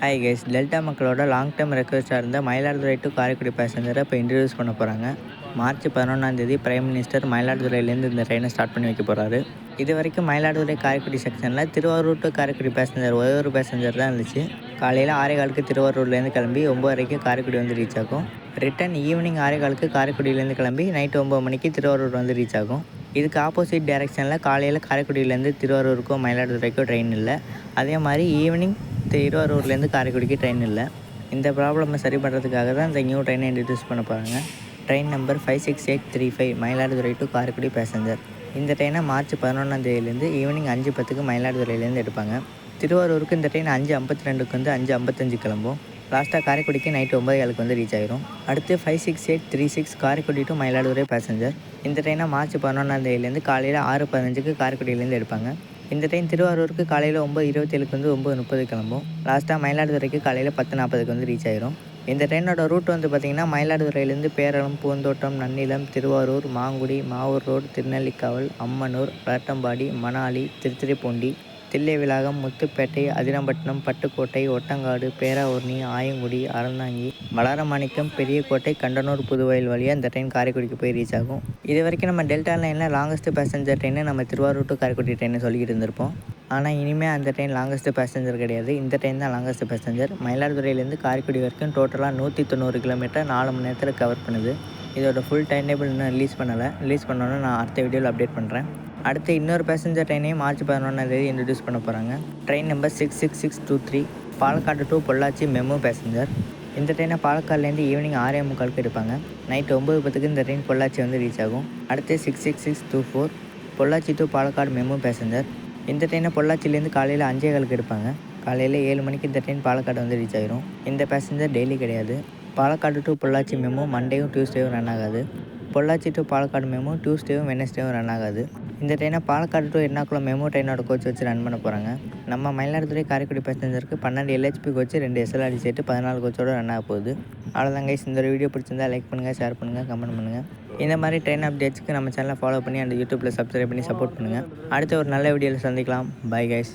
Hi guys, delta மக்களோட long term ரெக்வஸ்ட்டாக இருந்த Mayiladuthurai to Karaikudi பேசஞ்சரை இப்போ இன்ட்ரடியூஸ் பண்ண போகிறாங்க. மார்ச் 11 பிரைம் மினிஸ்டர் மயிலாடுதுறையிலேருந்து இந்த ட்ரெயினை ஸ்டார்ட் பண்ணி வைக்க போகிறாரு. இது வரைக்கும் மயிலாடுதுறை காரைக்குடி செக்ஷனில் திருவாரூர் டு காரைக்குடி பேசஞ்சர் ஒரே ஒரு பேசஞ்சர் தான் இருந்துச்சு. காலையில் 6:15 திருவாரூர்லேருந்து கிளம்பி 9:30 காரைக்குடி வந்து ரீச் ஆகும். ரிட்டன் ஈவினிங் 6:15 காரைக்குடியிலேருந்து கிளம்பி நைட்டு 9 மணிக்கு திருவாரூர் வந்து ரீச் ஆகும். இதுக்கு ஆப்போசிட் டைரெக்ஷனில் காலையில் காரைக்குடியிலேருந்து திருவாரூருக்கோ மயிலாடுதுறைக்கோ ட்ரெயின் இல்லை. அதே மாதிரி ஈவினிங் திருவாரூர்லேருந்து காரைக்குடிக்கு ட்ரெயின் இல்லை. இந்த ப்ராப்ளமை சரி பண்ணுறதுக்காக தான் இந்த நியூ ட்ரெயினை இன்ட்ரடியூஸ் பண்ண போகிறாங்க. Train number 56835 Mayiladuthurai to Karaikudi passenger. இந்த ட்ரெயினை மார்ச் 11 ஈவினிங் 5:10 மயிலாடுதுறையிலேருந்து எடுப்பாங்க. திருவாரூருக்கு இந்த ட்ரெயின் 5:52 வந்து 5:55 கிளம்பும். லாஸ்ட்டாக காரைக்குடிக்கு நைட்டு 9:07 வந்து ரீச் ஆகிரும். அடுத்து 56836 காரைக்குடி டு மயிலாடுதுறை பேசஞ்சர். இந்த ட்ரெயினை மார்ச் 11 காலையில் 6:15 காரைக்குடியிலேருந்து எடுப்பாங்க. இந்த ட்ரெயின் திருவாரூருக்கு காலையில் 9:27 வந்து 9:30 கிளம்பும். லாஸ்ட்டாக மயிலாடுதுறைக்கு காலையில் 10:40 வந்து ரீச் ஆகிரும். இந்த ட்ரெயினோட ரூட் வந்து பார்த்திங்கன்னா மயிலாடுதுறையிலேருந்து பேரளம், பூந்தோட்டம், நன்னிலம், திருவாரூர், மாங்குடி, மாவூர் ரோடு, திருநெல்லிக்காவல், அம்மனூர், பரட்டம்பாடி, மணாலி, திருத்துறைப்பூண்டி, தில்லைவிளாகம், முத்துப்பேட்டை, அதிரம்பட்டினம், பட்டுக்கோட்டை, ஒட்டங்காடு, பேராவூர்ணி, ஆயங்குடி, அறந்தாங்கி, வளரமாணிக்கம், பெரியக்கோட்டை, கண்டனூர், புதுவயல் வழியாக இந்த ட்ரெயின் காரைக்குடிக்கு போய் ரீச் ஆகும். இது வரைக்கும் நம்ம டெல்டா லைனில் லாங்கஸ்ட் பேசஞ்சர் ட்ரெயினை நம்ம திருவாரூர் டு காரைக்குடி ட்ரெயினை சொல்லிக்கிட்டு இருந்திருப்போம். ஆனால் இனிமேல் அந்த ட்ரெயின் லாங்கஸ்ட் பேசஞ்சர் கிடையாது. இந்த ட்ரெயின் தான் லாங்கஸ்ட் பேசஞ்சர். மயிலாடுதுறையிலேருந்து காரைக்குடி வரைக்கும் டோட்டலாக 190 கிலோமீட்டர் 4 மணி நேரத்தில் கவர் பண்ணுது. இதோட ஃபுல் டைம் டேபிள் இன்னும் ரிலீஸ் பண்ணலை. ரிலீஸ் பண்ணோன்னே நான் அடுத்த வீடியோவில் அப்டேட் பண்ணுறேன். அடுத்து இன்னொரு பேசஞ்சர் ட்ரெயினையும் மார்ச் 11 இன்ட்ரடியூஸ் பண்ண போகிறாங்க. Train number 66623 Palakkad to Pollachi MEMU passenger. இந்த ட்ரெயினை பாலக்காடுலேருந்து ஈவினிங் 6:45 எடுப்பாங்க. நைட்டு 9:10 இந்த ட்ரெயின் பொள்ளாச்சி வந்து ரீச் ஆகும். அடுத்து 66624 Pollachi to Palakkad MEMU passenger. இந்த ட்ரெயினை பொள்ளாச்சிலேருந்து காலையில் 5:15 எடுப்பாங்க. காலையில் 7 மணிக்கு இந்த ட்ரெயின் பாலக்காடு வந்து ரீச் ஆகிரும். இந்த பேசஞ்சர் டெய்லி கிடையாது. பாலக்காடு டு பொள்ளாச்சி மெமு மண்டேயும் டியூஸ்டேவும் ரன் ஆகாது. பொள்ளாச்சி டு பாலக்காடு மெமு டியூஸ்டேவும் வெனஸ்டேவும் ரன் ஆகாது. இந்த ட்ரெயினை பாலக்காடு டு எர்ணாகுளம் மெமு ட்ரெயினோட கோச் வச்சு ரன் பண்ண போகிறாங்க. நம்ம மயிலாடுதுறை காரைக்குடி பேசஞ்சருக்கு 12 LHP கோச்சு, 2 SLRD சேர்த்து 14 கோச்சோடு ரன் ஆக போகுது. அவ்வளோதான் கைஸ். இந்த வீடியோ பிடிச்சிருந்தா லைக் பண்ணுங்கள், ஷேர் பண்ணுங்கள், கமெண்ட் பண்ணுங்கள். இந்த மாதிரி ட்ரெயின் அப்டேட்ஸ்க்கு நம்ம சேனலை ஃபாலோ பண்ணி அந்த யூடியூப்பில் சப்ஸ்கிரைப் பண்ணி சப்போர்ட் பண்ணுங்கள். அடுத்த ஒரு நல்ல வீடியோவில் சந்திக்கலாம். Bye guys.